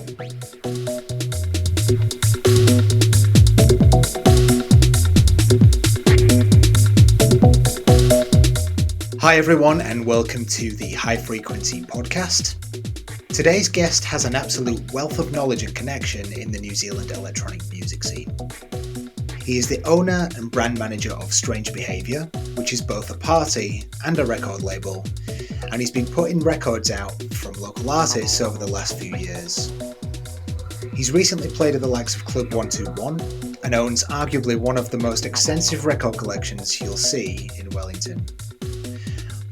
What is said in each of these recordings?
Hi everyone and welcome to the High Frequency podcast. Today's guest has an absolute wealth of knowledge and connection in the New Zealand electronic music scene. He is the owner and brand manager of Strange Behaviour, which is both a party and a record label, and he's been putting records out from local artists over the last few years. He's recently played at the likes of Club 121 and owns arguably one of the most extensive record collections you'll see in Wellington.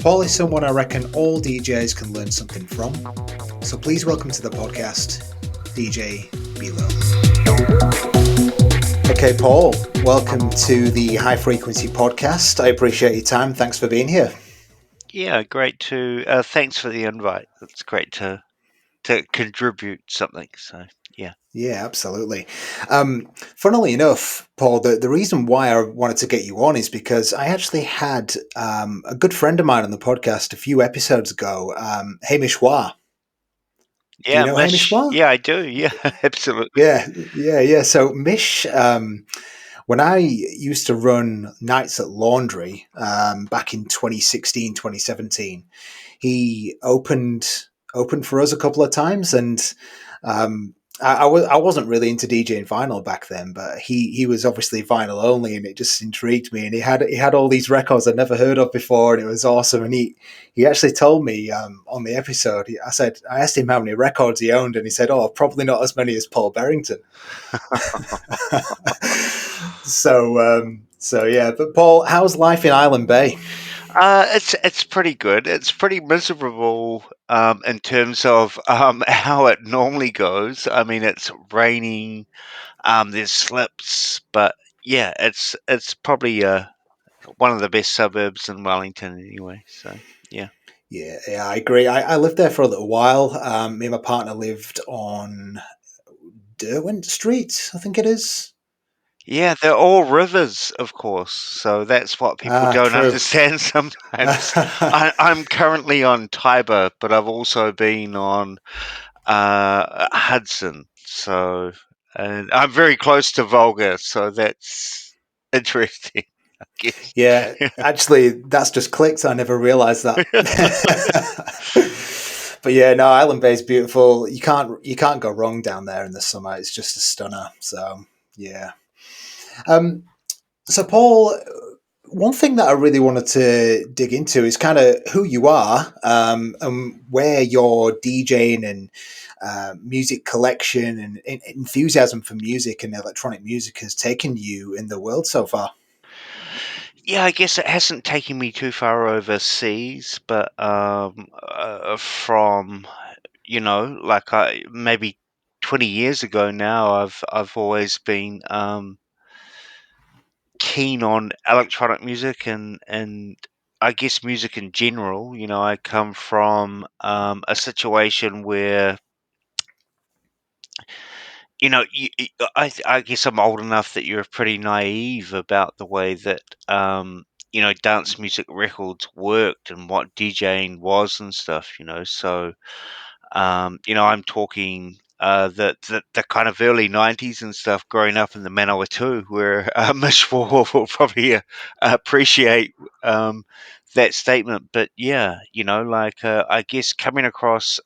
Paul is someone I reckon all DJs can learn something from, so please welcome to the podcast, DJ B.lo. Okay, Paul, welcome to the High Frequency podcast. I appreciate your time. Thanks for being here. Yeah, great to. Thanks for the invite. It's great to contribute something. So yeah. Yeah, absolutely. Funnily enough, Paul, the reason why I wanted to get you on is because I actually had a good friend of mine on the podcast a few episodes ago, Hamish Wah. Do you Yeah, know Hamish Mish. Wah? Yeah, I do. Yeah, absolutely. Yeah. So Mish, when I used to run nights at Laundry back in 2016, 2017, he opened for us a couple of times, and I wasn't really into DJing vinyl back then, but he was obviously vinyl only, and it just intrigued me. And he had all these records I'd never heard of before, and it was awesome. And he actually told me on the episode, I asked him how many records he owned, and he said, "Oh, probably not as many as Paul Berrington." So yeah. But Paul, how's life in Island Bay? It's pretty good. It's pretty miserable in terms of how it normally goes. I mean, it's raining. There's slips, but yeah, it's probably one of the best suburbs in Wellington anyway. So yeah. Yeah, I agree. I lived there for a little while. Me and my partner lived on Derwent Street, I think it is. Yeah, they're all rivers, of course. So that's what people don't True. understand sometimes. I'm currently on Tiber, but I've also been on Hudson. So, and I'm very close to Volga, so that's interesting, I guess. Yeah, actually, that's just clicked. I never realised that. But yeah, no, Island Bay is beautiful. You can't go wrong down there in the summer. It's just a stunner. So yeah. So Paul, one thing that I really wanted to dig into is kind of who you are and where your DJing and music collection and enthusiasm for music and electronic music has taken you in the world so far. Yeah, I guess it hasn't taken me too far overseas, but from like maybe 20 years ago now, I've always been keen on electronic music and I guess music in general. I come from a situation where I guess I'm old enough that you're pretty naive about the way that dance music records worked and what DJing was and stuff. So I'm talking the kind of early '90s and stuff. Growing up in the Manawatu, where Mish will probably appreciate that statement. But yeah, like I guess coming across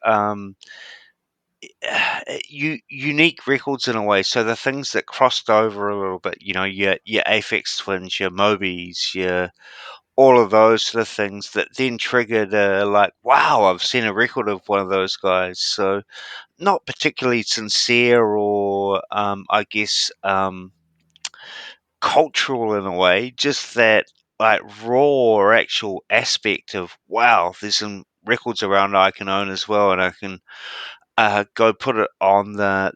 unique records in a way. So the things that crossed over a little bit, your Aphex Twins, your Mobies, your all of those sort of things that then triggered like, wow, I've seen a record of one of those guys. So not particularly sincere or I guess cultural in a way, just that like raw or actual aspect of, wow, there's some records around I can own as well, and I can go put it on the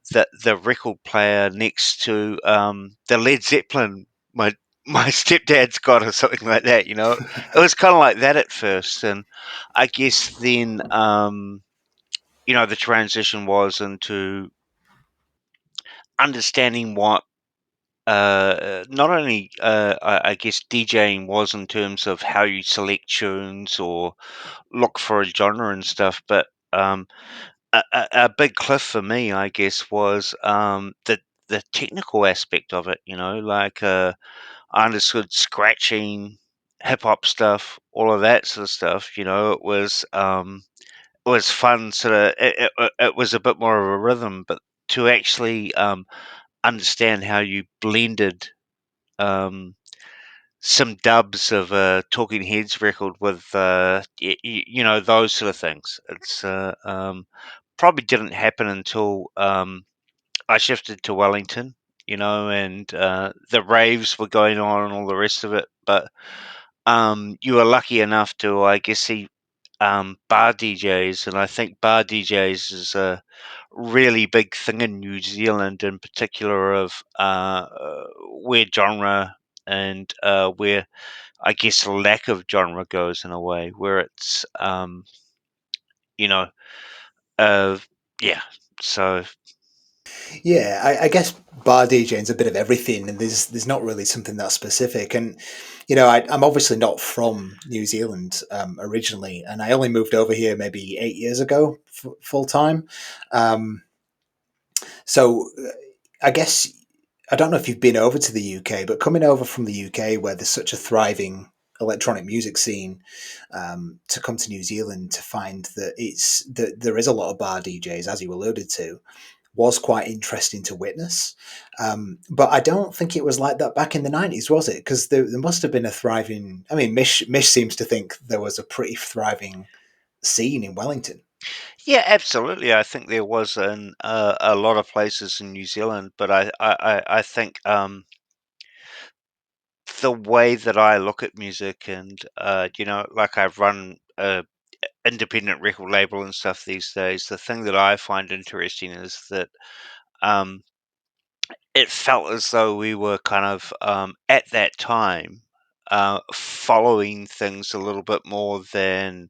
record player next to the Led Zeppelin my stepdad's got or something like that. It was kind of like that at first, and I guess then the transition was into understanding what not only I guess DJing was in terms of how you select tunes or look for a genre and stuff, but a big cliff for me, I guess, was the technical aspect of it. Like I understood scratching, hip hop stuff, all of that sort of stuff. It was fun. Sort of, it was a bit more of a rhythm, but to actually understand how you blended um, some dubs of a Talking Heads record with those sort of things. It's probably didn't happen until I shifted to Wellington, and the raves were going on and all the rest of it. But you were lucky enough to, I guess, see bar DJs, and I think bar DJs is a really big thing in New Zealand, in particular of where genre and where I guess lack of genre goes in a way, where it's you know uh yeah. So Yeah, I guess bar DJing's a bit of everything, and there's not really something that specific. And I'm obviously not from New Zealand originally, and I only moved over here maybe 8 years ago, full time. Um, so I guess I don't know if you've been over to the UK, but coming over from the UK, where there's such a thriving electronic music scene, to come to New Zealand to find that there is a lot of bar DJs, as you alluded to, was quite interesting to witness. But I don't think it was like that back in the 90s, was it? Because there must have been a thriving. I mean, Mish seems to think there was a pretty thriving scene in Wellington. yeah, absolutely. I think there was in a lot of places in New Zealand, but I think the way that I look at music and like I've run a independent record label and stuff these days. The thing that I find interesting is that um, it felt as though we were kind of at that time following things a little bit more than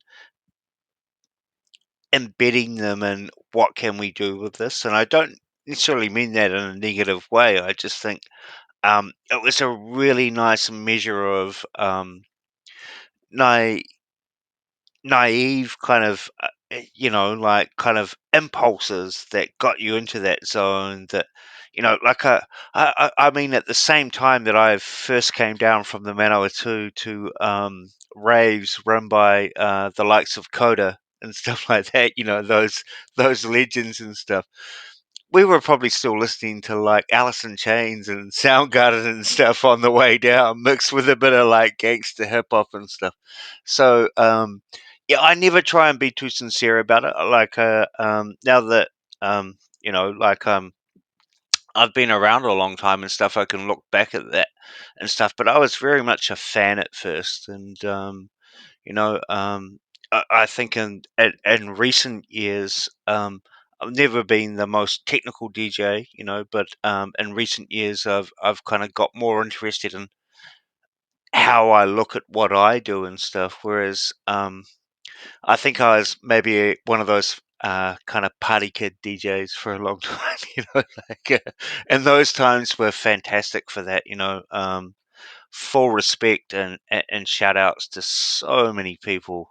embedding them in what can we do with this. And I don't necessarily mean that in a negative way. I just think it was a really nice measure of na- naive kind of like kind of impulses that got you into that zone that like I mean at the same time that I first came down from the Manawatu to raves run by the likes of Coda and stuff like that, those legends and stuff, we were probably still listening to like Alice in Chains and Soundgarden and stuff on the way down, mixed with a bit of like gangster hip hop and stuff. So yeah, I never try and be too sincere about it. Like now that like I've been around a long time and stuff, I can look back at that and stuff. But I was very much a fan at first, and you know, um, I think in recent years, I've never been the most technical DJ, but in recent years, I've kind of got more interested in how I look at what I do and stuff. Whereas I think I was maybe one of those kind of party kid DJs for a long time, like, and those times were fantastic for that, full respect and shout outs to so many people.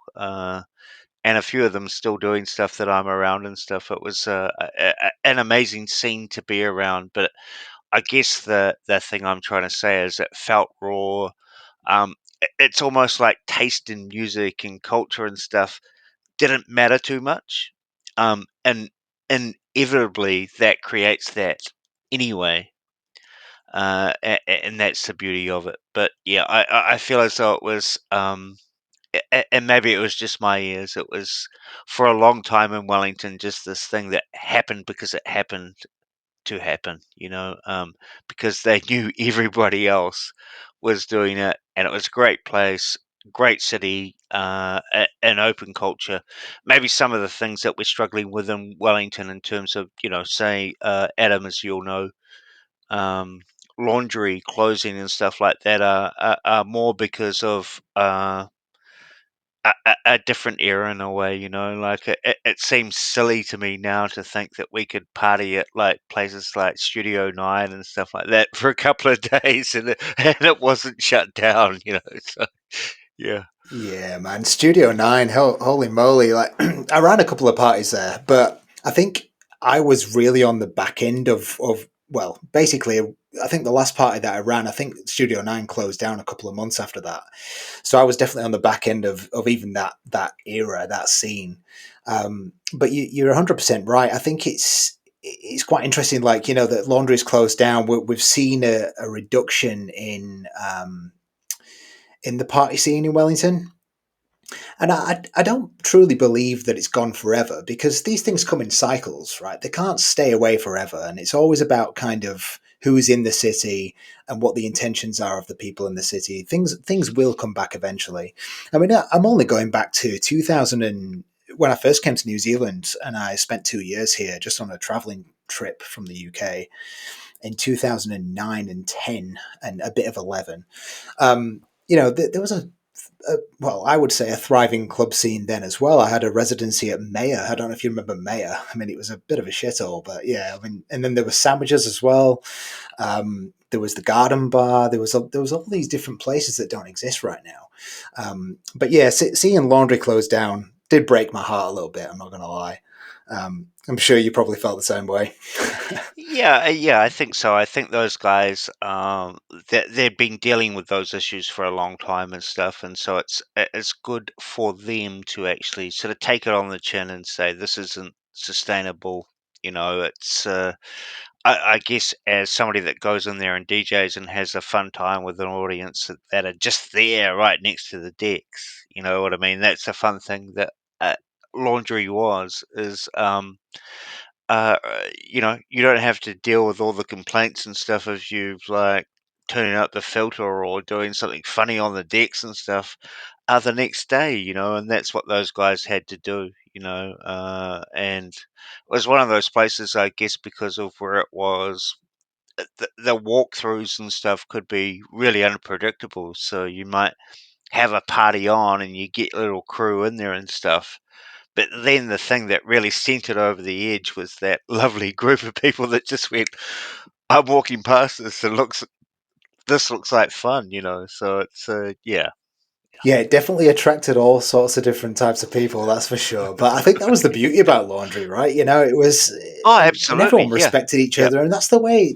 And a few of them still doing stuff that I'm around and stuff. It was an amazing scene to be around. But I guess the thing I'm trying to say is it felt raw. It's almost like taste in music and culture and stuff didn't matter too much. And inevitably that creates that anyway. And that's the beauty of it. But yeah, I feel as though it was and maybe it was just my ears. It was for a long time in Wellington just this thing that happened because it happened to happen, because they knew everybody else was doing it, and it was a great place, great city, an open culture. Maybe some of the things that we're struggling with in Wellington in terms of, say, Adam, as you'll know, um, laundry, clothing, and stuff like that are more because of a different era in a way, like it seems silly to me now to think that we could party at like places like Studio 9 and stuff like that for a couple of days and it wasn't shut down, so yeah. Yeah, man. Studio 9, holy moly. Like, I ran a couple of parties there, but I think I was really on the back end of well, basically, I think the last party that I ran, I think Studio Nine closed down a couple of months after that. So I was definitely on the back end of even that era, that scene. But you're 100% right. I think it's quite interesting. Like, you know, that Laundry's closed down. We've seen a reduction in the party scene in Wellington. And I don't truly believe that it's gone forever because these things come in cycles, right? They can't stay away forever. And it's always about kind of who's in the city and what the intentions are of the people in the city. Things will come back eventually. I mean, I'm only going back to 2000 and when I first came to New Zealand and I spent 2 years here just on a traveling trip from the UK in 2009 and 10 and a bit of 11. You know, there was well, I would say a thriving club scene then as well. I had a residency at Mayor. I don't know if you remember Mayor. I mean, it was a bit of a shithole, but yeah. I mean, and then there were sandwiches as well. There was the Garden Bar. There was all these different places that don't exist right now. But yeah, seeing Laundry close down did break my heart a little bit. I'm not going to lie. I'm sure you probably felt the same way. Yeah, yeah, I think so. I think those guys, they've been dealing with those issues for a long time and stuff, and so it's good for them to actually sort of take it on the chin and say this isn't sustainable. You know, I guess as somebody that goes in there and DJs and has a fun time with an audience that are just there right next to the decks. You know what I mean? That's a fun thing that uh, laundry was is. Uh, you know, you don't have to deal with all the complaints and stuff of you like turning up the filter or doing something funny on the decks and stuff the next day, you know, and that's what those guys had to do, you know, and it was one of those places, I guess, because of where it was. The walkthroughs and stuff could be really unpredictable, so you might have a party on and you get a little crew in there and stuff, but then the thing that really sent it over the edge was that lovely group of people that just went, "I'm walking past this and this looks like fun," you know. So it's yeah. Yeah, it definitely attracted all sorts of different types of people, that's for sure. But I think that was the beauty about Laundry, right? You know, it was, Oh, and everyone absolutely. Yeah. respected each Yep. other, and that's the way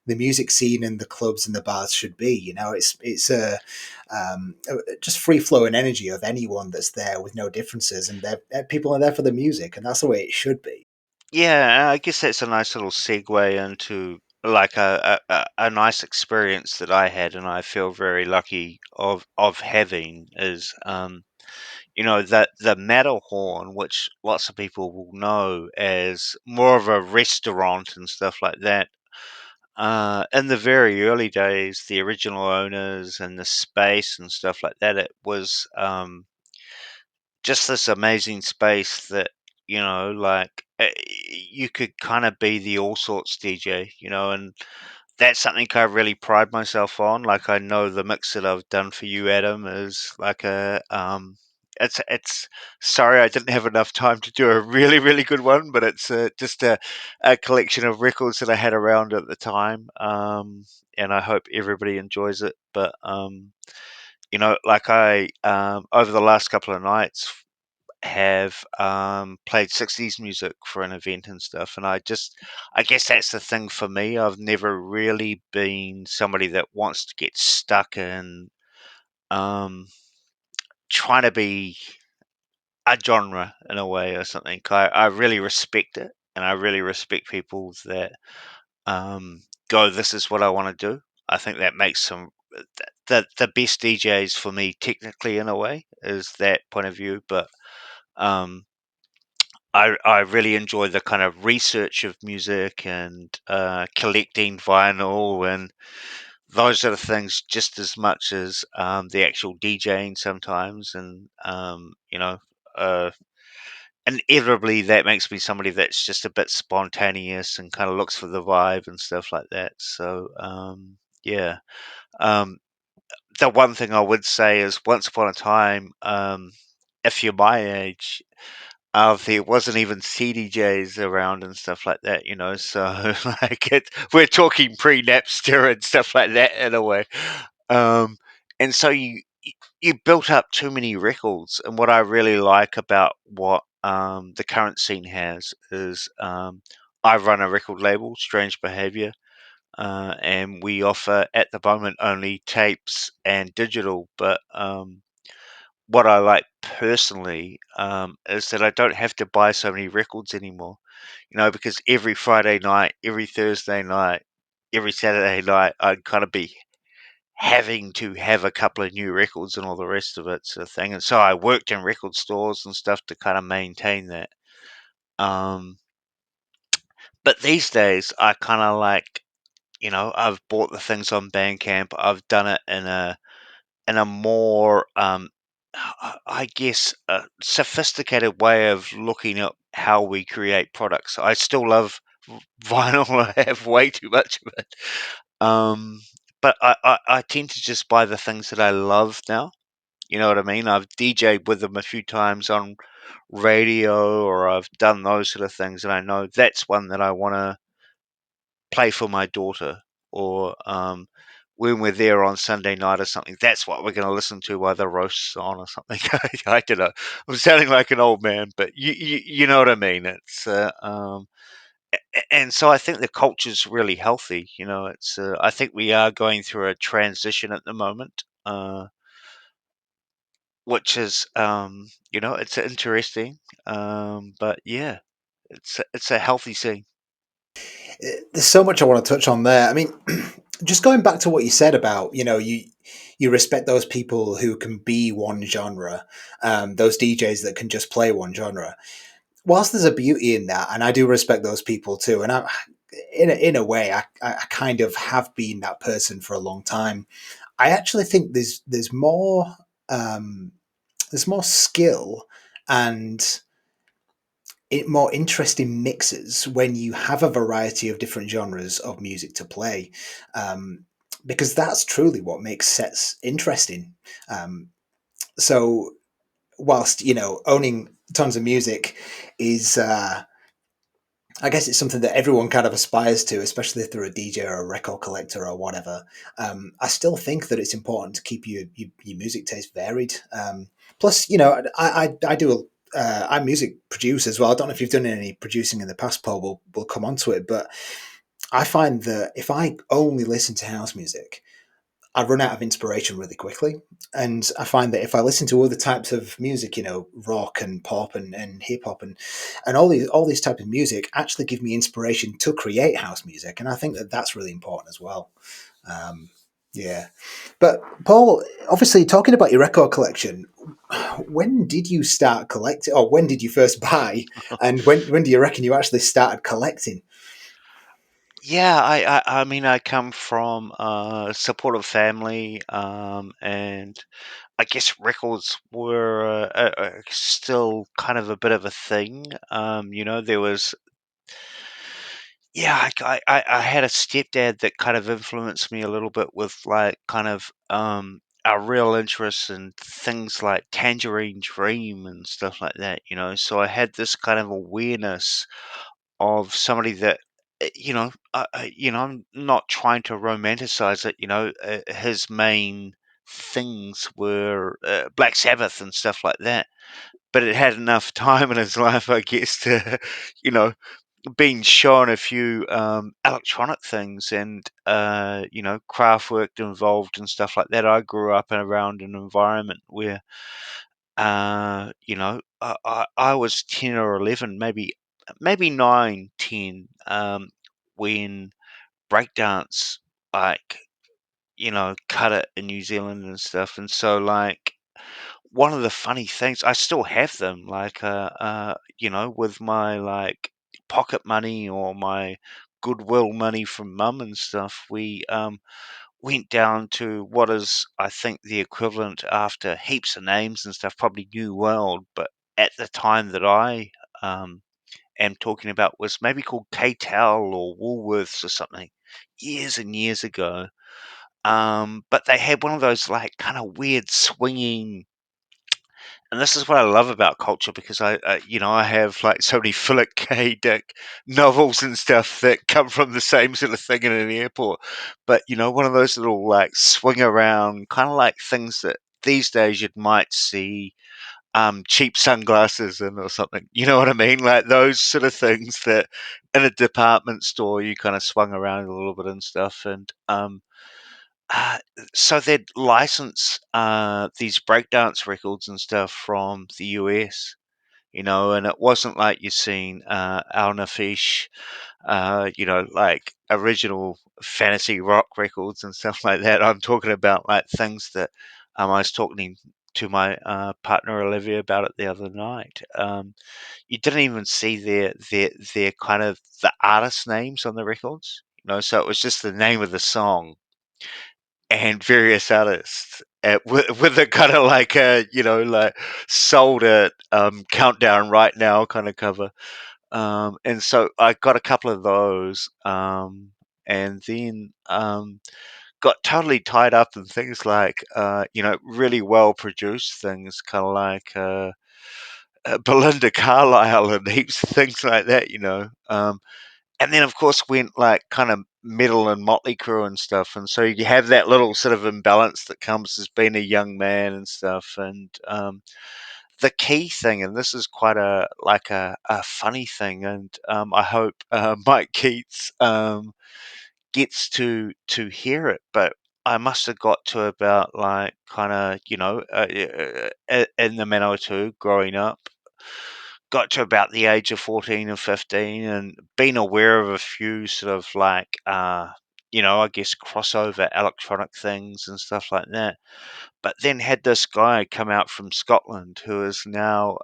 the music scene and the clubs and the bars should be. You know, it's just free flowing energy of anyone that's there with no differences, and people are there for the music, and that's the way it should be. Yeah, I guess that's a nice little segue into like a nice experience that I had, and I feel very lucky of having is you know, that the Matterhorn, which lots of people will know as more of a restaurant and stuff like that. In the very early days, the original owners and the space and stuff like that, it was just this amazing space that, you know, like you could kind of be the all sorts DJ, you know, and that's something I really pride myself on. Like I know the mix that I've done for you, Adam, is like it's sorry I didn't have enough time to do a really really good one, but it's just a collection of records that I had around at the time, and I hope everybody enjoys it. But you know, like I over the last couple of nights have played 60s music for an event and stuff, and I guess that's the thing for me. I've never really been somebody that wants to get stuck in um trying to be a genre in a way or something. I really respect it, and I really respect people that um go, this is what I want to do. I think that makes some the best DJs for me technically in a way is that point of view, but um I really enjoy the kind of research of music and collecting vinyl and those sort of things just as much as the actual DJing sometimes. And, you know, uh, inevitably that makes me somebody that's just a bit spontaneous and kind of looks for the vibe and stuff like that. So, yeah. Um, the one thing I would say is once upon a time, if you're my age, there wasn't even CDJs around and stuff like that, you know. So like we're talking pre-Napster and stuff like that in a way. Um, and so you built up too many records. And what I really like about what the current scene has is I run a record label, Strange Behaviour, and we offer at the moment only tapes and digital. But what I like personally is that I don't have to buy so many records anymore. Because every Friday night, every Thursday night, every Saturday night, I'd kind of be having to have a couple of new records and all the rest of it, sort of thing. And so I worked in record stores and stuff to kind of maintain that. Um, but these days, I kind of like, I've bought the things on Bandcamp. I've done it in a more, I guess, a sophisticated way of looking at how we create products. I still love vinyl. I have way too much of it. Um, but I tend to just buy the things that I love now. You know what I mean? I've DJed with them a few times on radio, or I've done those sort of things, and I know that's one that I want to play for my daughter, or when we're there on Sunday night or something, that's what we're going to listen to while the roast's on or something. I don't know. I'm sounding like an old man, but you know what I mean. And so I think the culture's really healthy. I think we are going through a transition at the moment, which is it's interesting. But yeah, it's a healthy scene. There's so much I want to touch on there. I mean, just going back to what you said about, you respect those people who can be one genre, those DJs that can just play one genre. Whilst there's a beauty in that, and I do respect those people too, and in a way, I kind of have been that person for a long time. I actually think um, there's more skill and more interesting mixes when you have a variety of different genres of music to play, um, because that's truly what makes sets interesting. Um, so whilst owning tons of music is I guess it's something that everyone kind of aspires to, especially if they're a DJ or a record collector or whatever. I still think that it's important to keep your music taste varied. Plus, I do. I'm a music producer as well. I don't know if you've done any producing in the past, Paul. We'll come on to it, but I find that if I only listen to house music, I run out of inspiration really quickly. And I find that if I listen to other types of music, rock and pop and hip hop and all these types of music actually give me inspiration to create house music. And I think that that's really important as well. Um, yeah. But Paul, obviously talking about your record collection, when did you start collecting, or when did you first buy, and when do you reckon you actually started collecting? Yeah, I mean, I come from a supportive family, and I guess records were still kind of a bit of a thing. There was, yeah, I had a stepdad that kind of influenced me a little bit with like kind of a real interest in things like Tangerine Dream and stuff like that. So I had this kind of awareness of somebody that I'm not trying to romanticize it. His main things were Black Sabbath and stuff like that, but it had enough time in his life, I guess, to you know being shown a few electronic things and craft work involved and stuff like that. I grew up in around an environment where I was 10 or 11, maybe 9, 10, when breakdance, like, cut it in New Zealand and stuff. And so, like, one of the funny things, I still have them, like, with my, like, pocket money or my goodwill money from mum and stuff. We went down to what is, I think, the equivalent after heaps of names and stuff, probably New World, but at the time that I um, am talking about was maybe called KTEL or Woolworths or something, years and years ago. But they had one of those like kind of weird swinging, and this is what I love about culture because I have like so many Philip K. Dick novels and stuff that come from the same sort of thing in an airport. But one of those little like swing around kind of like things that these days you might see cheap sunglasses in or something. You know what I mean? Like those sort of things that in a department store you kind of swung around a little bit and stuff. And uh, so they'd license these breakdance records and stuff from the US. And it wasn't like you've seen Al Nafish, like original fantasy rock records and stuff like that. I'm talking about like things that I was talking to my partner Olivia about it the other night. You didn't even see their kind of the artist names on the records. So it was just the name of the song and various artists. With a kind of like a like sold it countdown right now kind of cover. And so I got a couple of those, and then got totally tied up in things like, really well produced things, kind of like Belinda Carlisle and heaps of things like that. And then, of course, went like kind of metal and Motley Crue and stuff. And so you have that little sort of imbalance that comes as being a young man and stuff. And the key thing, and this is quite a funny thing, and I hope Mike Keats gets to hear it, but I must have got to about like kind of in the Manitou growing up, got to about the age of 14 or 15, and been aware of a few sort of like I guess crossover electronic things and stuff like that. But then had this guy come out from Scotland who is now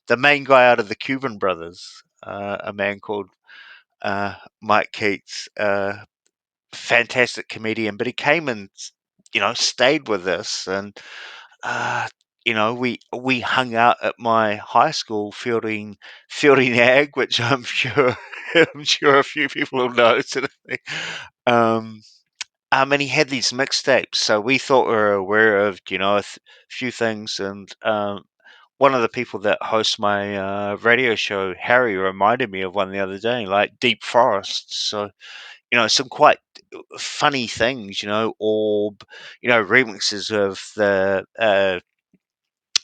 the main guy out of the Cuban Brothers, a man called Mike Keats, fantastic comedian. But he came and stayed with us, and uh, we hung out at my high school fielding ag, which I'm sure I'm sure a few people will know sort of thing. Um, and he had these mixtapes, so we thought we were aware of, a few things. And one of the people that hosts my radio show, Harry, reminded me of one the other day, like Deep Forest. So, some quite funny things, Orb, remixes of the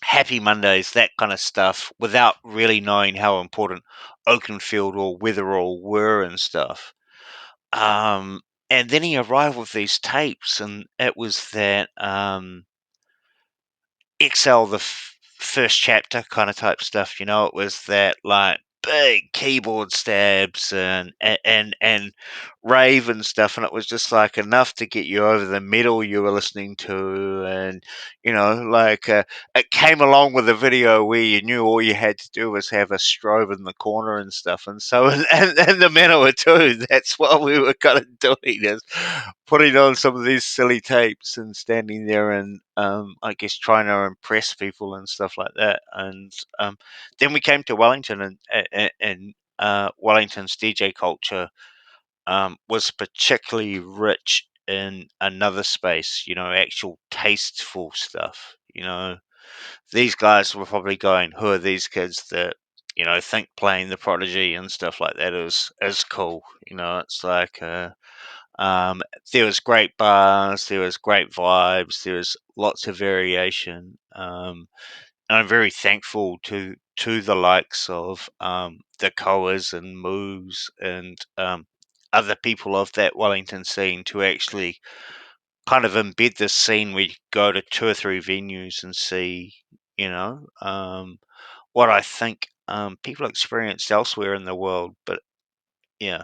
Happy Mondays, that kind of stuff, without really knowing how important Oakenfield or Witherall were and stuff. And then he arrived with these tapes, and it was that Excel, the first chapter kind of type stuff. It was that like big keyboard stabs and rave and stuff, and it was just like enough to get you over the metal you were listening to. And like it came along with a video where you knew all you had to do was have a strobe in the corner and stuff. And so and the Manawa too, that's what we were kind of doing, is putting on some of these silly tapes and standing there and I guess trying to impress people and stuff like that. And then we came to Wellington, and Wellington's DJ culture was particularly rich in another space, actual tasteful stuff. These guys were probably going, who are these kids that think playing the Prodigy and stuff like that is cool. It's like um, there was great bars, there was great vibes, there was lots of variation, and I'm very thankful to the likes of the Coas and Moos and other people of that Wellington scene to actually kind of embed this scene. We go to two or three venues and see, what I think people experienced elsewhere in the world. But yeah,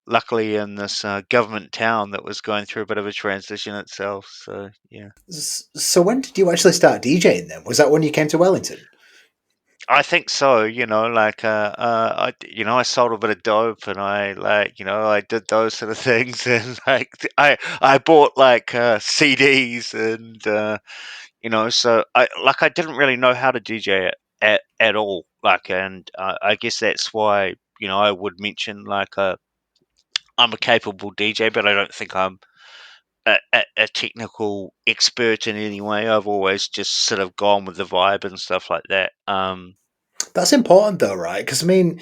luckily in this government town that was going through a bit of a transition itself. So yeah, So when did you actually start DJing then? Was that when you came to Wellington? I think so. Like I sold a bit of dope, and I like I did those sort of things, and like I bought like CDs, and so I didn't really know how to DJ it at all. Like, and I guess that's why I would mention like I'm a capable DJ, but I don't think I'm a technical expert in any way. I've always just sort of gone with the vibe and stuff like that. That's important though, right? Because I mean,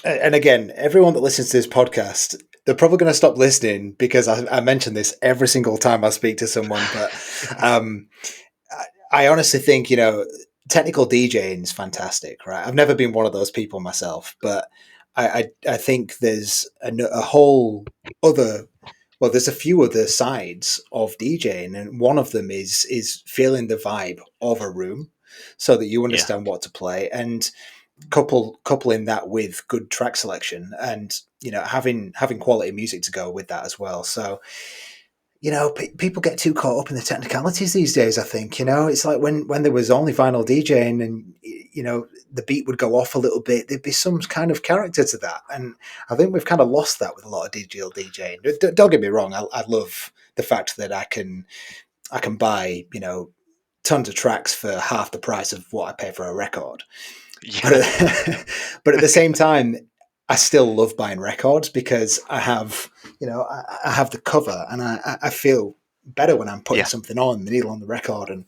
and again, everyone that listens to this podcast, they're probably going to stop listening because I mention this every single time I speak to someone. But I honestly think, technical DJing is fantastic, right? I've never been one of those people myself, but I think there's a whole other, well, there's a few other sides of DJing, and one of them is feeling the vibe of a room, so that you Yeah. understand what to play, and coupling that with good track selection, and having quality music to go with that as well. So people get too caught up in the technicalities these days. I think it's like when there was only vinyl DJing, and the beat would go off a little bit. There'd be some kind of character to that, and I think we've kind of lost that with a lot of digital DJing. Don't get me wrong. I love the fact that I can buy tons of tracks for half the price of what I pay for a record. But Yeah. but at the same time, I still love buying records because I have the cover, and I feel better when I'm putting Yeah. something on the needle on the record, and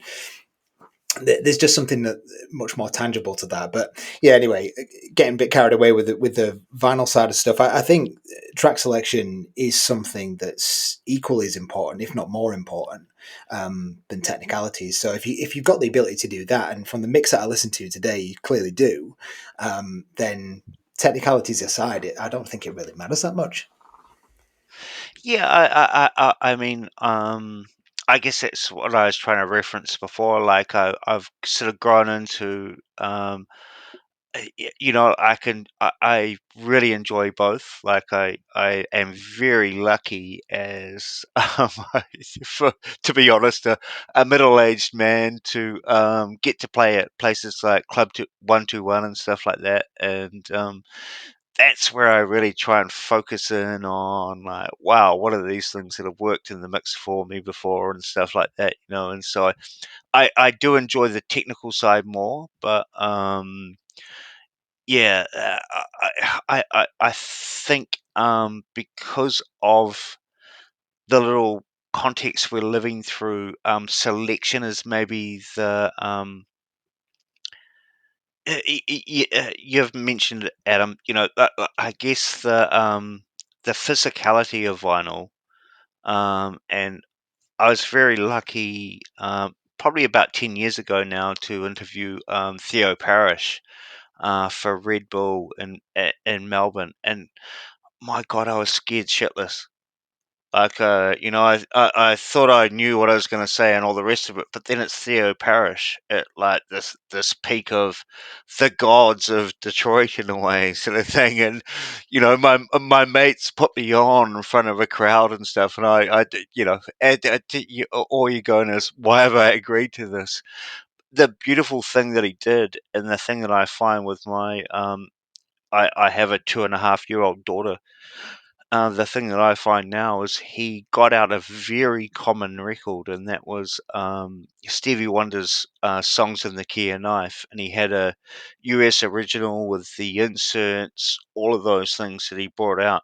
there's just something that much more tangible to that. But yeah, anyway, getting a bit carried away with the vinyl side of stuff. I think track selection is something that's equally as important, if not more important, than technicalities. So if you've got the ability to do that, and from the mix that I listened to today, you clearly do, then technicalities aside, I don't think it really matters that much. Yeah, I mean, I guess that's what I was trying to reference before. Like, I've sort of grown into, I really enjoy both. Like, I am very lucky as, for, to be honest, a middle-aged man to get to play at places like Club 121 and stuff like that, and that's where I really try and focus in on, like, wow, what are these things that have worked in the mix for me before and stuff like that, and so I do enjoy the technical side more, but yeah, I think because of the little context we're living through, selection is maybe the you've mentioned it, Adam. I guess the physicality of vinyl. And I was very lucky, probably about 10 years ago now, to interview Theo Parrish for Red Bull in Melbourne, and my God, I was scared shitless. Like, I thought I knew what I was going to say and all the rest of it, but then it's Theo Parrish at, like, this peak of the gods of Detroit in a way, sort of thing. And my mates put me on in front of a crowd and stuff, and all you're going is, why have I agreed to this? The beautiful thing that he did, and the thing that I find with my I have a 2.5-year-old daughter. The thing that I find now is he got out a very common record, and that was Stevie Wonder's "Songs in the Key of Knife," and he had a US original with the inserts, all of those things that he brought out.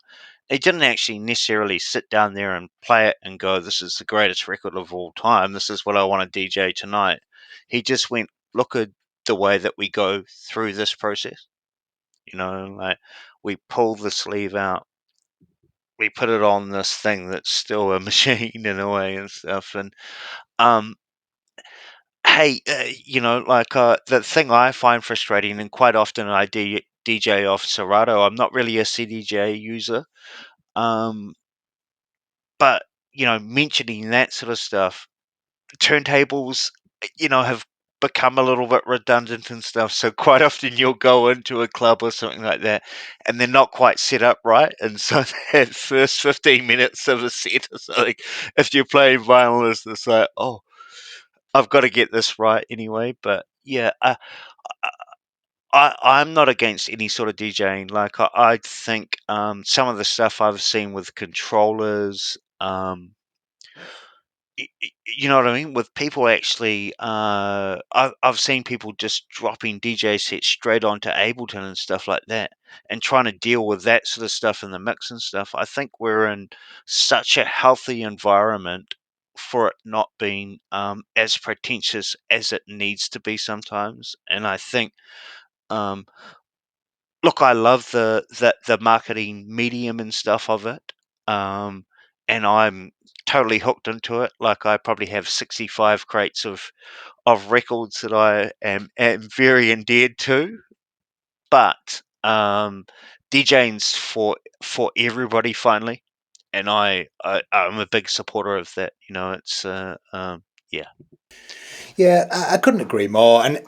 He didn't actually necessarily sit down there and play it and go, "This is the greatest record of all time. This is what I want to DJ tonight." He just went, "Look at the way that we go through this process. Like, we pull the sleeve out, we put it on this thing that's still a machine in a way and stuff." And um hey, like, the thing I find frustrating, and quite often DJ off Serato. I'm not really a CDJ user, um but mentioning that sort of stuff, turntables, have become a little bit redundant and stuff. So quite often you'll go into a club or something like that, and they're not quite set up right. And so that first 15 minutes of a set or something, if you're playing vinyl, is this like, oh, I've got to get this right anyway. But yeah, I'm not against any sort of DJing. Like, I think some of the stuff I've seen with controllers. You know what I mean? With people actually, I've seen people just dropping DJ sets straight onto Ableton and stuff like that, and trying to deal with that sort of stuff in the mix and stuff. I think we're in such a healthy environment for it not being as pretentious as it needs to be sometimes. And I think, um, look, I love the marketing medium and stuff of it, um, and I'm totally hooked into it. Like I probably have 65 crates of records that I am very endeared to. But DJing's for everybody finally, and I'm a big supporter of that. It's yeah. Yeah, I couldn't agree more. And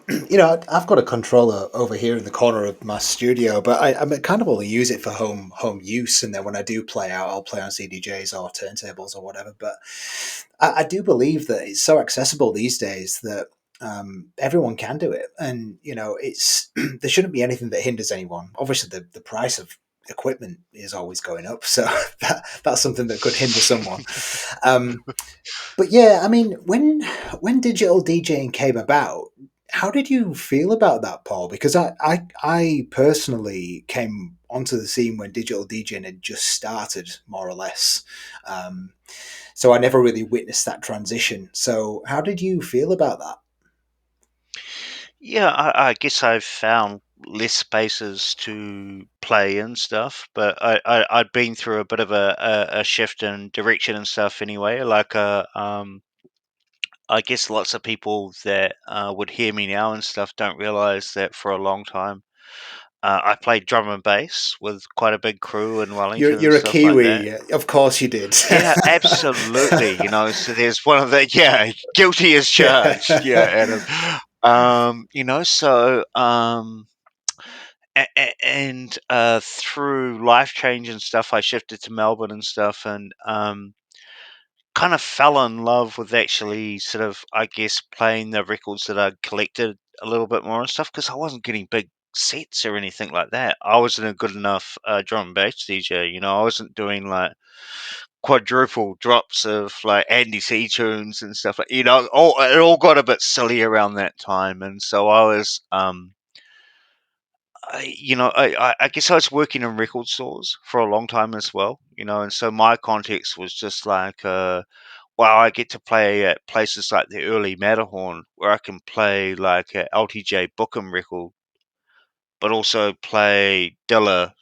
I've got a controller over here in the corner of my studio, but I kind of only use it for home use. And then when I do play out, I'll play on CDJs or turntables or whatever. But I do believe that it's so accessible these days that everyone can do it, and it's there shouldn't be anything that hinders anyone. Obviously, the price of equipment is always going up, so that's something that could hinder someone. Um, but yeah, I mean, when digital DJing came about, how did you feel about that, Paul? Because I personally came onto the scene when digital DJing had just started, more or less. Um, so I never really witnessed that transition. So how did you feel about that? Yeah, I guess I've found less spaces to play and stuff, but I'd been through a bit of a shift in direction and stuff anyway. Like I guess lots of people that would hear me now and stuff don't realize that for a long time I played drum and bass with quite a big crew in You're Wellington and you're a stuff like that. Kiwi, of course you did. Yeah, absolutely. So there's one of the yeah, guilty as charged. Yeah, Yeah. Adam. And through life change and stuff, I shifted to Melbourne and stuff, and kind of fell in love with actually sort of, I guess, playing the records that I'd collected a little bit more and stuff because I wasn't getting big sets or anything like that. I wasn't a good enough drum and bass DJ. I wasn't doing like quadruple drops of like Andy C tunes and stuff like it all got a bit silly around that time, and so I was I guess I was working in record stores for a long time as well, and so my context was just like, wow, I get to play at places like the early Matterhorn where I can play like a LTJ Bookham record, but also play Dilla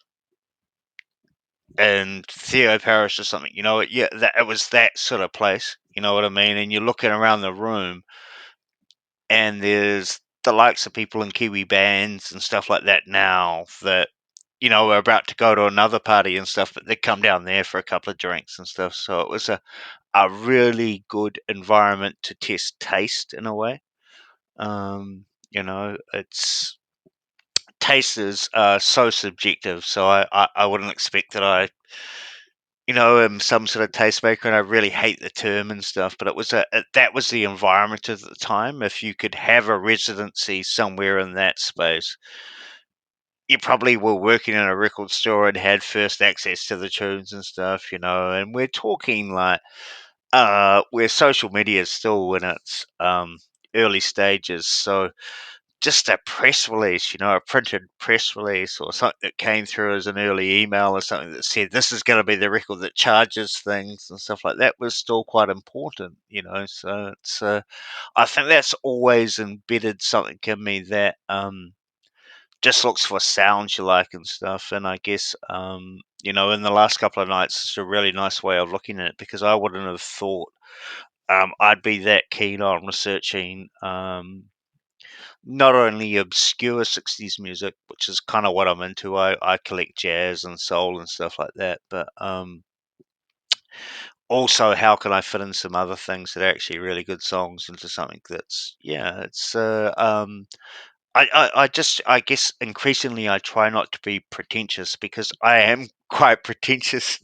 and Theo Parrish or something. Yeah, it was that sort of place. You know what I mean? And you're looking around the room, and there's the likes of people in Kiwi bands and stuff like that now that are about to go to another party and stuff, but they come down there for a couple of drinks and stuff. So it was a really good environment to test taste in a way. It's taste is so subjective, so I wouldn't expect that I am some sort of tastemaker, and I really hate the term and stuff. But that was the environment at the time. If you could have a residency somewhere in that space, you probably were working in a record store and had first access to the tunes and stuff, And we're talking like where social media is still in its early stages. So just a press release, a printed press release or something that came through as an early email or something that said this is going to be the record that charges things and stuff like that was still quite important. So I think that's always embedded something in me that just looks for sounds you like and stuff. And I guess in the last couple of nights, it's a really nice way of looking at it because I wouldn't have thought I'd be that keen on researching not only obscure 60s music, which is kind of what I'm into. I collect jazz and soul and stuff like that, but also how can I fit in some other things that are actually really good songs into something that's, yeah, it's I guess increasingly I try not to be pretentious because I am quite pretentious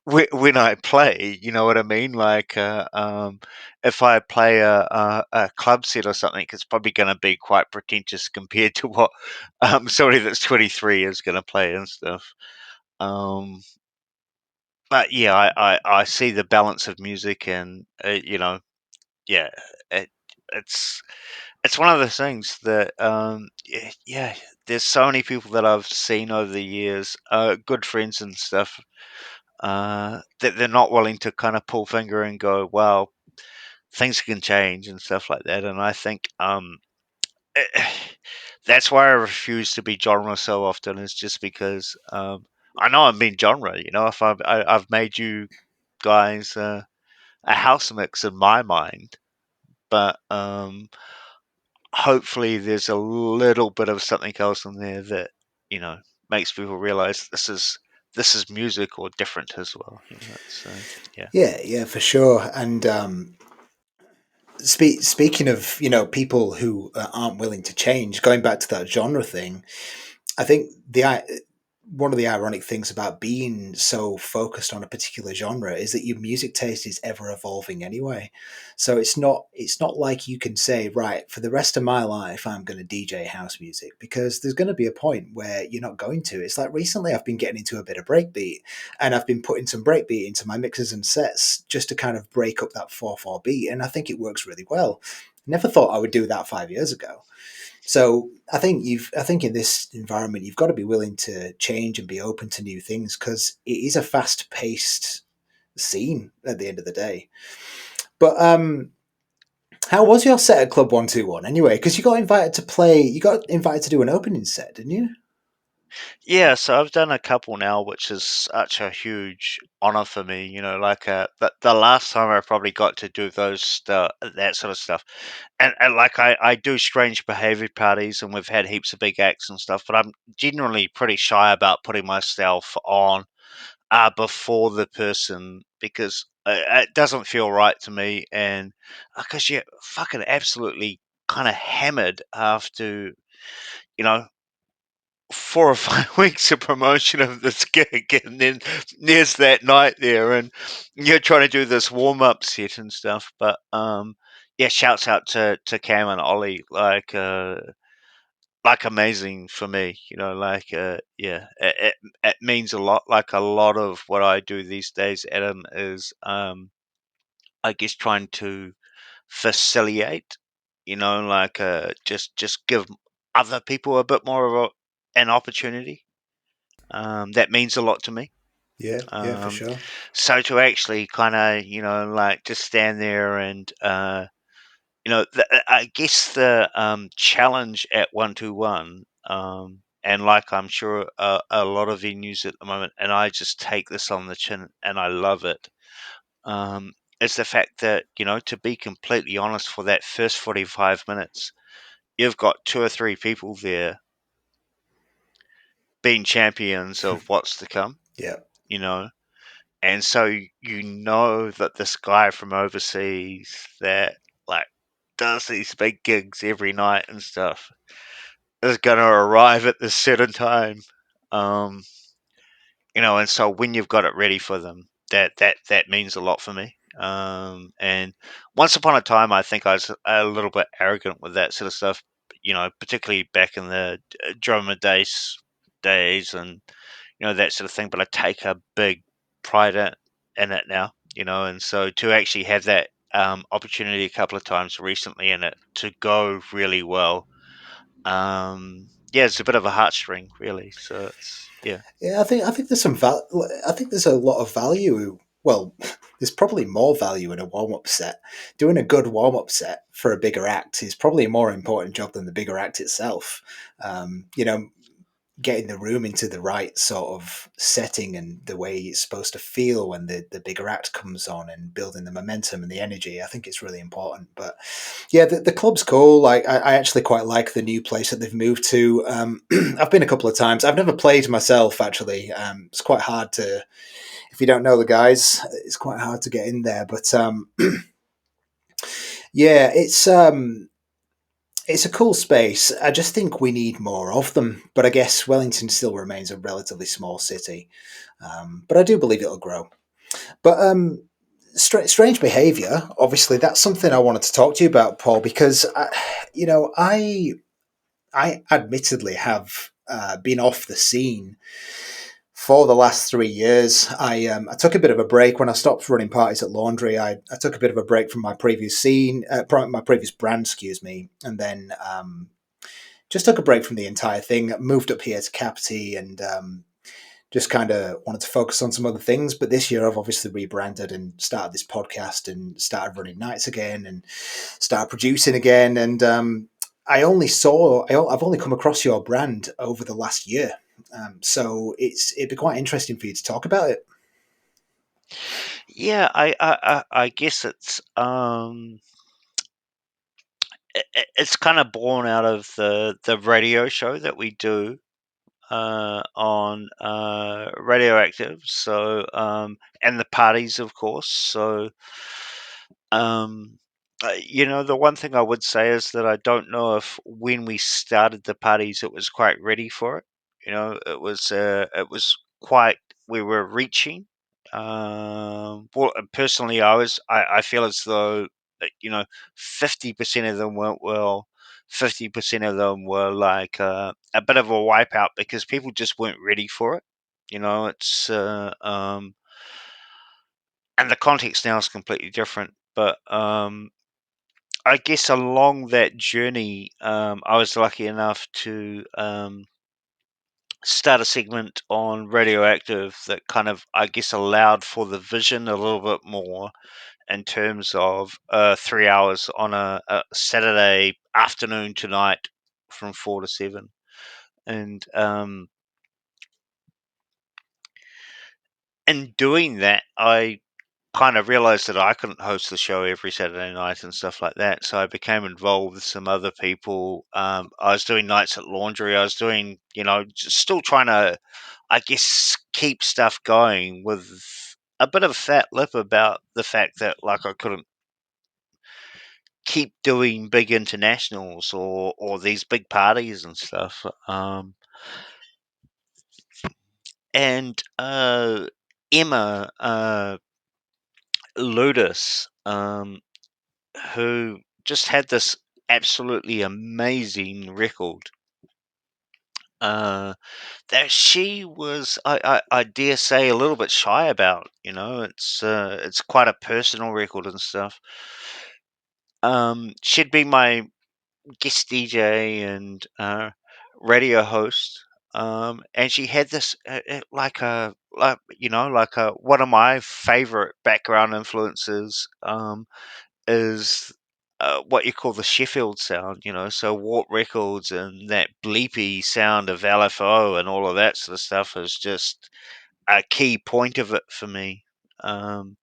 when I play. You know what I mean? Like if I play a club set or something, it's probably going to be quite pretentious compared to what somebody that's 23 is going to play and stuff. Um, but yeah, I see the balance of music, and yeah, it, it's it's one of those things that, yeah, there's so many people that I've seen over the years, good friends and stuff, that they're not willing to kind of pull finger and go, "Well, things can change" and stuff like that. And I think that's why I refuse to be genre so often. Is just because I know I'm being genre. If I've made you guys. a house mix in my mind, but hopefully there's a little bit of something else in there that you know makes people realize this is music or different as well. So yeah. Yeah, yeah, for sure. And speaking of, people who aren't willing to change, going back to that genre thing, I think one of the ironic things about being so focused on a particular genre is that your music taste is ever evolving anyway. So it's not like you can say, right, for the rest of my life I'm going to DJ house music, because there's going to be a point where you're not going to. It's like recently I've been getting into a bit of breakbeat, and I've been putting some breakbeat into my mixes and sets just to kind of break up that 4/4 beat, and I think it works really well. Never thought I would do that 5 years ago. So I think in this environment you've got to be willing to change and be open to new things, because it is a fast paced scene at the end of the day. But how was your set at Club 121 anyway? Because you got invited to do an opening set, didn't you? Yeah, so I've done a couple now, which is such a huge honor for me. Like the last time I probably got to do that sort of stuff, and like I do Strange Behaviour parties, and we've had heaps of big acts and stuff, but I'm generally pretty shy about putting myself on before the person, because it doesn't feel right to me, and because you're fucking absolutely kind of hammered after you know 4 or 5 weeks of promotion of this gig, and then there's that night there, and you're trying to do this warm up set and stuff. But yeah, shouts out to Cam and Ollie, like amazing for me. Yeah, it means a lot. Like a lot of what I do these days, Adam, is I guess trying to facilitate. Just give other people a bit more of an opportunity. That means a lot to me. Yeah, yeah, for Um, sure. so to actually kind of, like just stand there and, I guess the challenge at 121, and like I'm sure a lot of venues at the moment, and I just take this on the chin and I love it, is the fact that, to be completely honest, for that first 45 minutes, you've got two or three people there being champions of what's to come, Yeah. you know. And so that this guy from overseas that like does these big gigs every night and stuff is gonna arrive at this certain time. Um, and so when you've got it ready for them, that means a lot for me. And once upon a time, I think I was a little bit arrogant with that sort of stuff. Particularly back in the drum and bass days, and that sort of thing. But I take a big pride in it now. And so to actually have that opportunity a couple of times recently in it to go really well, yeah, it's a bit of a heartstring, really. So it's yeah. Yeah, I think there's I think there's a lot of value. Well, there's probably more value in a warm up set. Doing a good warm up set for a bigger act is probably a more important job than the bigger act itself. You know, getting the room into the right sort of setting and the way it's supposed to feel when the bigger act comes on, and building the momentum and the energy. I think it's really important. But yeah, the club's cool. Like I actually quite like the new place that they've moved to. I've been a couple of times. I've never played myself actually. It's quite hard to, if you don't know the guys, it's quite hard to get in there. But yeah, it's a cool space. I just think we need more of them. But I guess Wellington still remains a relatively small city. But I do believe it'll grow. But strange behaviour. Obviously, that's something I wanted to talk to you about, Paul, because I admittedly have been off the scene for the last 3 years. I took a bit of a break when I stopped running parties at Laundry. I took a bit of a break from my previous scene, my previous brand, excuse me, and then just took a break from the entire thing. Moved up here to Capity, and just kind of wanted to focus on some other things. But this year, I've obviously rebranded and started this podcast and started running nights again and started producing again. And I've only come across your brand over the last year. So it'd be quite interesting for you to talk about it. Yeah, I guess it's kind of born out of the radio show that we do on radioactive. So and the parties, of course. So um, the one thing I would say is that I don't know if when we started the parties, it was quite ready for it. It was quite we were reaching. Well, personally, I feel as though 50% of them went well. 50% of them were like a bit of a wipeout because people just weren't ready for it. It's and the context now is completely different. But I guess along that journey, I was lucky enough to start a segment on radioactive that kind of, I guess, allowed for the vision a little bit more in terms of 3 hours on a Saturday afternoon to night from 4 to 7. And in doing that, I kind of realized that I couldn't host the show every Saturday night and stuff like that. So I became involved with some other people. I was doing nights at laundry. I was doing, just still trying to, I guess, keep stuff going with a bit of fat lip about the fact that like I couldn't keep doing big internationals or these big parties and stuff. And Emma Ludis, who just had this absolutely amazing record. That she was, I dare say, a little bit shy about. It's quite a personal record and stuff. She'd been my guest DJ and radio host. And she had this like one of my favorite background influences. Is what you call the Sheffield sound, so Warp Records and that bleepy sound of LFO and all of that sort of stuff is just a key point of it for me. Um,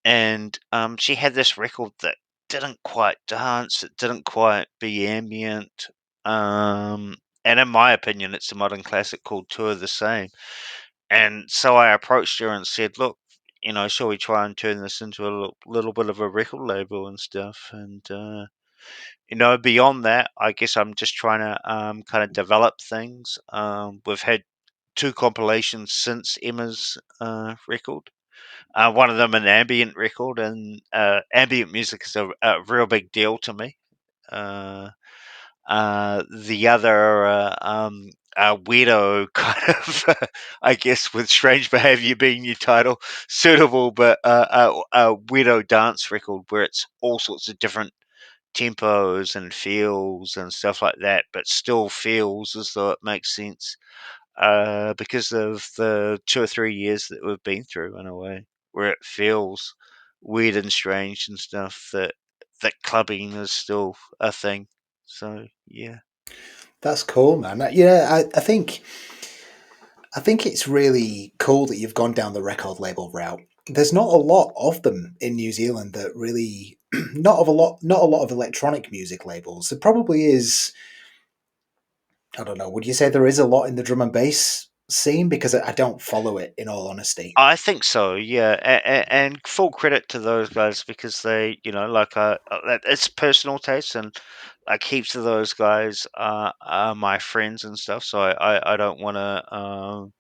and she had this record that didn't quite dance, it didn't quite be ambient. And in my opinion, it's a modern classic called Two of the Same. And so I approached her and said, "Look, shall we try and turn this into a little bit of a record label and stuff?" And beyond that, I guess I'm just trying to kind of develop things. We've had two compilations since Emma's record. One of them an ambient record, and ambient music is a real big deal to me. Uh, the other weirdo kind of, I guess, with Strange Behaviour being your title, suitable, but a weirdo dance record where it's all sorts of different tempos and feels and stuff like that, but still feels as though it makes sense because of the 2 or 3 years that we've been through in a way, where it feels weird and strange and stuff that clubbing is still a thing. So yeah. That's cool, man. Yeah, I think it's really cool that you've gone down the record label route. There's not a lot of them in New Zealand that really not a lot of electronic music labels. There probably is. I don't know. Would you say there is a lot in the drum and bass scene? Because I don't follow it, in all honesty. I think so, yeah, and full credit to those guys because they, like, it's personal taste, and like heaps of those guys are my friends and stuff. So I don't want to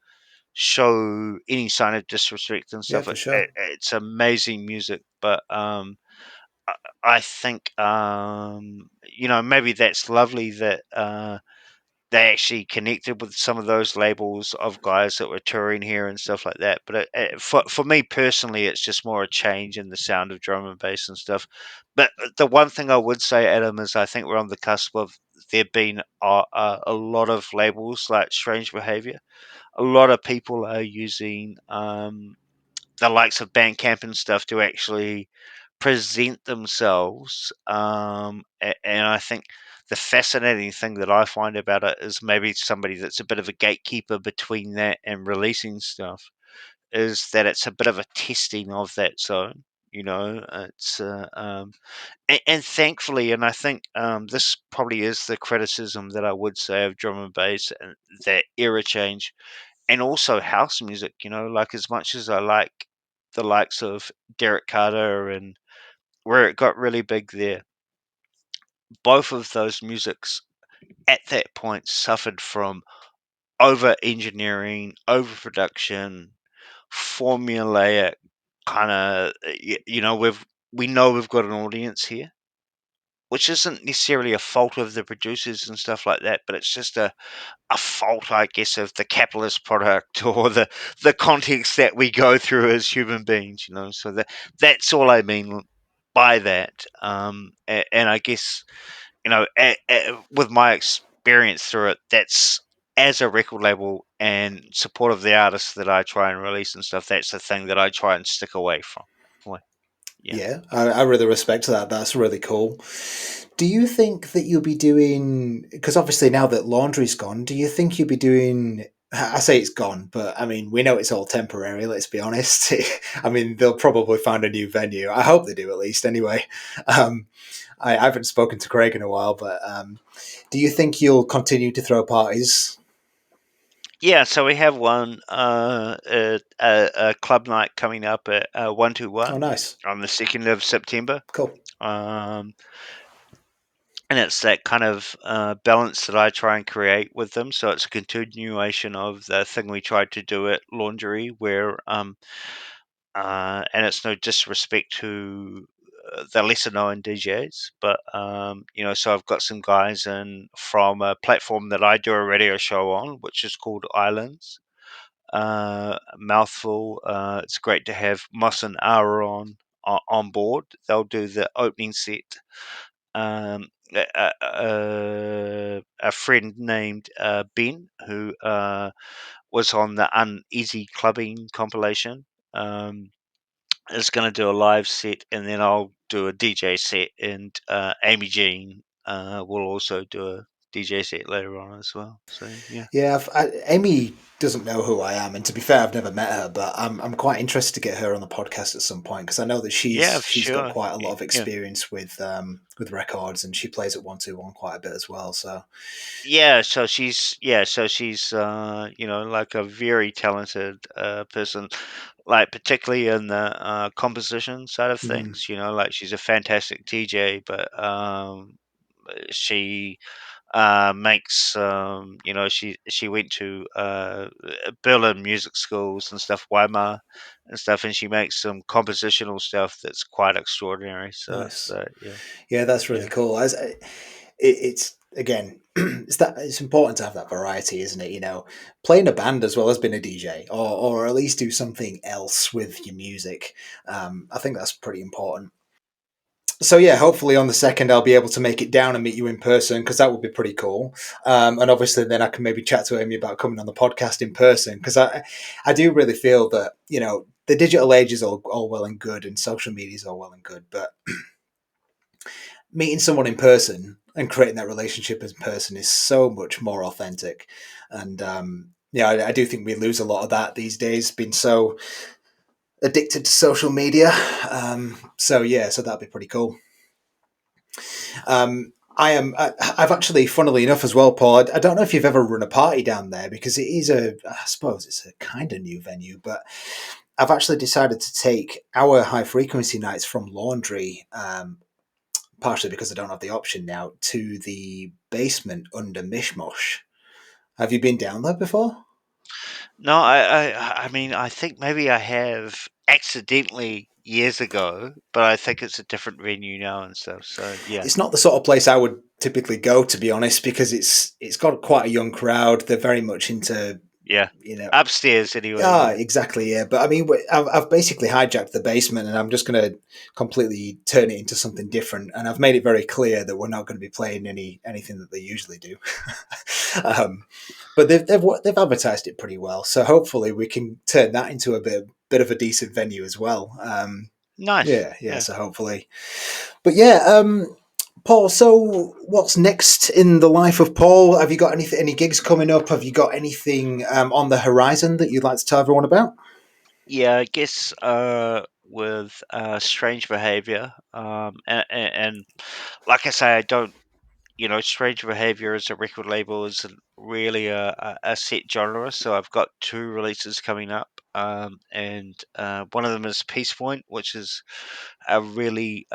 show any sign of disrespect and Yeah, stuff. for sure. It's amazing music, but I, I think maybe that's lovely that they actually connected with some of those labels of guys that were touring here and stuff like that. But for me personally, it's just more a change in the sound of drum and bass and stuff. But the one thing I would say, Adam, is I think we're on the cusp of there being a lot of labels like Strange Behaviour. A lot of people are using the likes of Bandcamp and stuff to actually present themselves. And I think the fascinating thing that I find about it is maybe somebody that's a bit of a gatekeeper between that and releasing stuff. is that it's a bit of a testing of that zone. It's and thankfully, and I think this probably is the criticism that I would say of drum and bass and that era change, and also house music. Like as much as I like the likes of Derek Carter and where it got really big there, both of those musics at that point suffered from over engineering, overproduction, formulaic kind of. We know we've got an audience here, which isn't necessarily a fault of the producers and stuff like that, but it's just a fault, I guess, of the capitalist product or the context that we go through as human beings. So that's all I mean by that. And I guess with my experience through it, that's as a record label and support of the artists that I try and release and stuff. That's the thing that I try and stick away from. Well, yeah. Yeah, I really respect that. That's really cool. Do you think that you'll be doing, because obviously now that laundry's gone, do you think you'll be doing, I say it's gone, but I mean, we know it's all temporary, let's be honest. I mean, they'll probably find a new venue. I hope they do at least anyway. Um, I haven't spoken to Craig in a while, but do you think you'll continue to throw parties? Yeah, so we have a club night coming up at Oh, 121 nice. on the 2nd of September. Cool. Um, and it's that kind of balance that I try and create with them. So it's a continuation of the thing we tried to do at Laundry, where and it's no disrespect to the lesser known DJs, but so I've got some guys in from a platform that I do a radio show on, which is called Islands. Mouthful. It's great to have Moss and Ara on board. They'll do the opening set. A friend named Ben, who was on the Uneasy Clubbing compilation, is going to do a live set, and then I'll do a DJ set, and Amy Jean will also do a DJ set later on as well. So yeah, Yeah, Amy doesn't know who I am, and to be fair, I've never met her, but I'm quite interested to get her on the podcast at some point because I know that yeah, for she's got sure. quite a lot of Yeah. experience with records, and she plays at 121 quite a bit as well. So So she's like a very talented person, like particularly in the composition side of mhm, things. Like she's a fantastic DJ, but she makes she went to Berlin music schools and stuff, Weimar and stuff, and she makes some compositional stuff that's quite extraordinary. So nice. so yeah, Yeah, that's really yeah. cool. It's again, it's important to have that variety, isn't it? Playing a band as well as being a DJ, or at least do something else with your music. I think that's pretty important. So yeah, hopefully on the second I'll be able to make it down and meet you in person because that would be pretty cool. And obviously then I can maybe chat to Amy about coming on the podcast in person because I do really feel that the digital age is all well and good and social media is all well and good, but meeting someone in person and creating that relationship in person is so much more authentic. And yeah, I do think we lose a lot of that these days, being so addicted to social media. So yeah, so that'd be pretty cool. I've actually, funnily enough, as well, Paul. I don't know if you've ever run a party down there because it is I suppose it's a kind of new venue, but I've actually decided to take our high frequency nights from Laundry, partially because I don't have the option now, to the basement under Mishmosh. Have you been down there before? No, I mean, I think maybe I have accidentally years ago, but I think it's a different venue now and stuff. So yeah, It's not the sort of place I would typically go, to be honest, because it's got quite a young crowd. They're very much into yeah. you know Upstairs anyway. Ah, Yeah, exactly. Yeah, but I mean, I've basically hijacked the basement, and I'm just going to completely turn it into something different. And I've made it very clear that we're not going to be playing anything that they usually do. um, but they've advertised it pretty well, so hopefully we can turn that into a bit of a decent venue as well. nice. Yeah, yeah. Yeah. So hopefully, but yeah. Paul, so what's next in the life of Paul? Have you got any gigs coming up? Have you got anything on the horizon that you'd like to tell everyone about? Yeah, I guess with Strange Behaviour, and like I say, I don't, Strange Behaviour as a record label isn't really a set genre, so I've got two releases coming up, and one of them is Peace Point, which is a really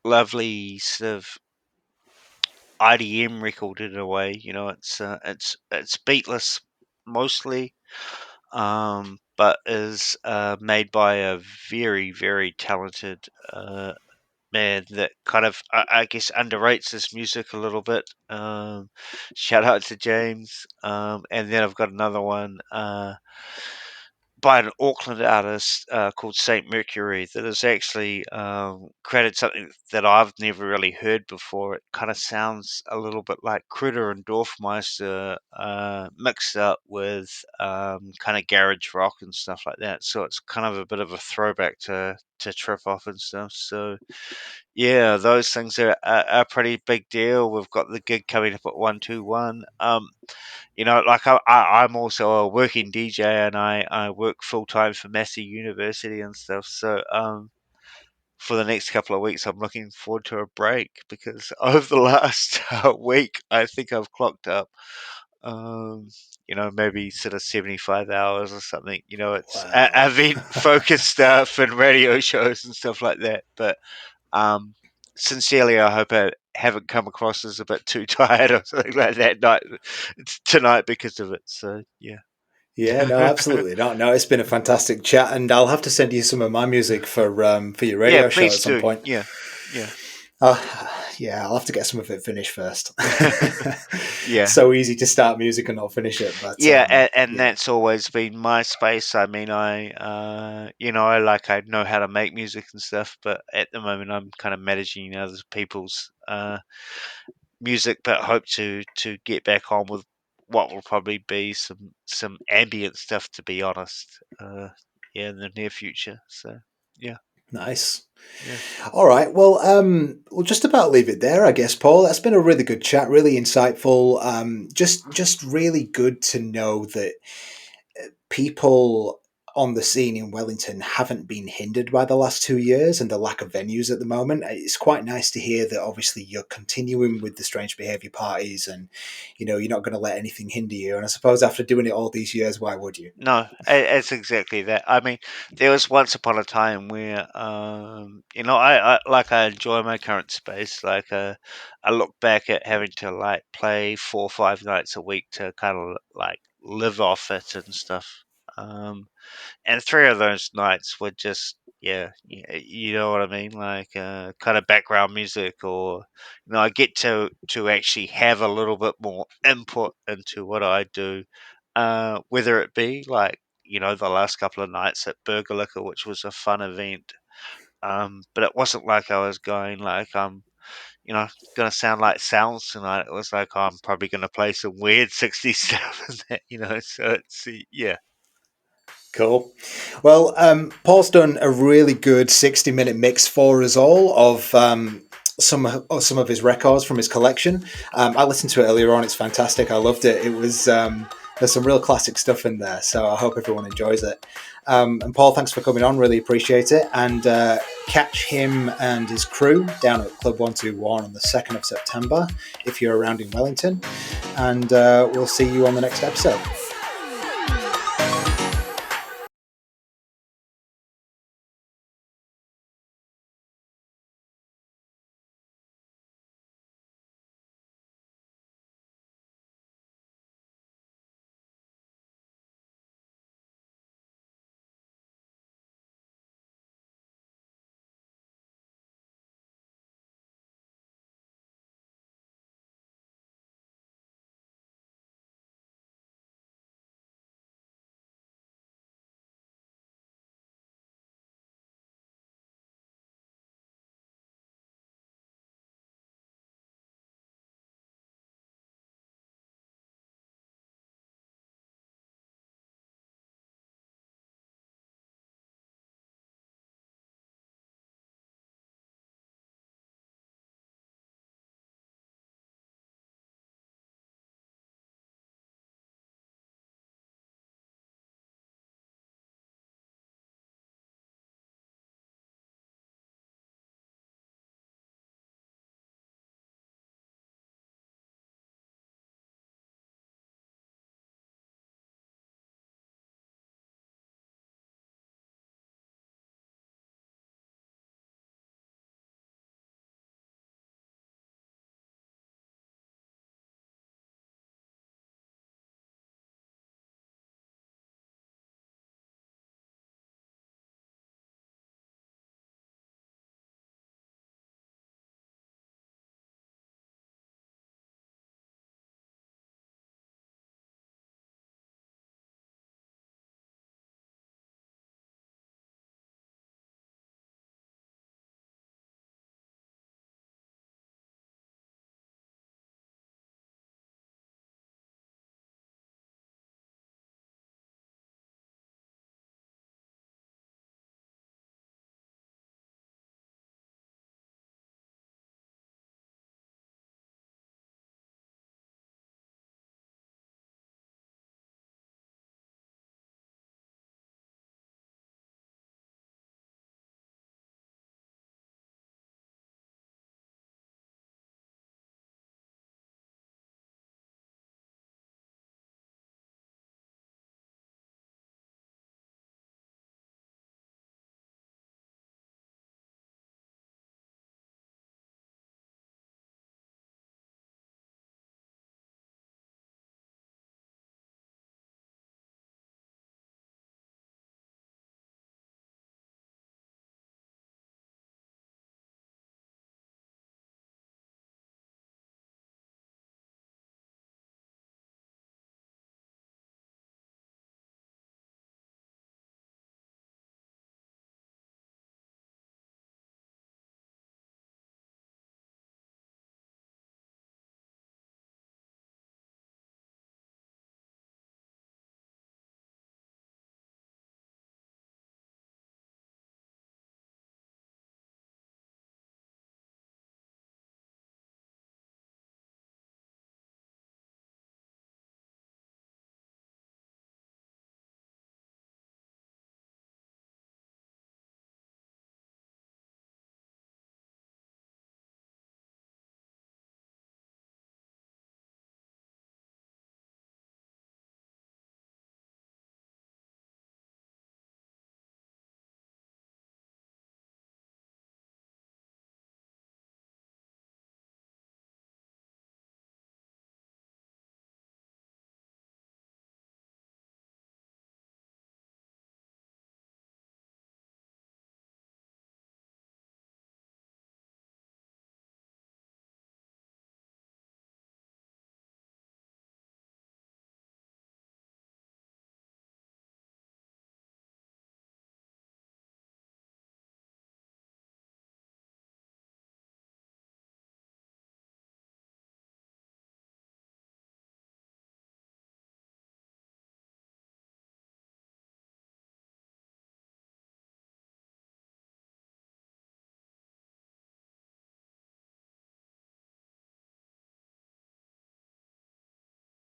lovely sort of IDM record in a way. It's beatless mostly, but is made by a very, very talented man that kind of, I guess, underrates his music a little bit. Shout out to James. And then I've got another one by an Auckland artist called Saint Mercury that has actually created something that I've never really heard before. It kind of sounds a little bit like Critter and Dorfmeister mixed up with kind of garage rock and stuff like that. So it's kind of a bit of a throwback to trip off and stuff. So yeah, those things are a pretty big deal. We've got the gig coming up at 121. Like I'm also a working DJ, and I work full time for Massey University and stuff. So for the next couple of weeks, I'm looking forward to a break because over the last week, I think I've clocked up, um, maybe sort of 75 hours or something. It's Wow. event focused stuff and radio shows and stuff like that. But um, sincerely, I hope I haven't come across as a bit too tired or something like that tonight because of it. So yeah. Yeah, no, absolutely not. No, it's been a fantastic chat, and I'll have to send you some of my music for your Yeah, radio show please at some do. point. Yeah, yeah, Uh, yeah, I'll have to get some of it finished first. yeah, So easy to start music and not finish it, but yeah. And yeah, that's always been my space. I mean, I know how to make music and stuff, but at the moment, I'm kind of managing other people's music, but hope to get back on with what will probably be some ambient stuff. To be honest, yeah, in the near future. So yeah, nice. yeah. All right, well, we'll just about leave it there, I guess, Paul. That's been a really good chat, really insightful. Just really good to know that people on the scene in Wellington haven't been hindered by the last 2 years and the lack of venues at the moment. It's quite nice to hear that obviously you're continuing with the Strange Behaviour parties and you're not going to let anything hinder you. And I suppose after doing it all these years, why would you? No, it's exactly that. I mean, there was once upon a time where, I enjoy my current space. I look back at having to like play 4 or 5 nights a week to kind of like live off it and stuff. Um, and three of those nights were just, yeah, you know what I mean, like kind of background music, or I get to actually have a little bit more input into what I do, whether it be like the last couple of nights at Burger Liquor, which was a fun event. But it wasn't like I was going like gonna sound like Sounds tonight. It was like, I'm probably gonna play some weird 60s stuff and that. So it's, yeah. Cool. Well, Paul's done a really good 60-minute mix for us all of some of his records from his collection. I listened to it earlier on. It's fantastic. I loved it. It was there's some real classic stuff in there. So I hope everyone enjoys it. And Paul, thanks for coming on. Really appreciate it. And catch him and his crew down at Club 121 on the 2nd of September if you're around in Wellington. And we'll see you on the next episode.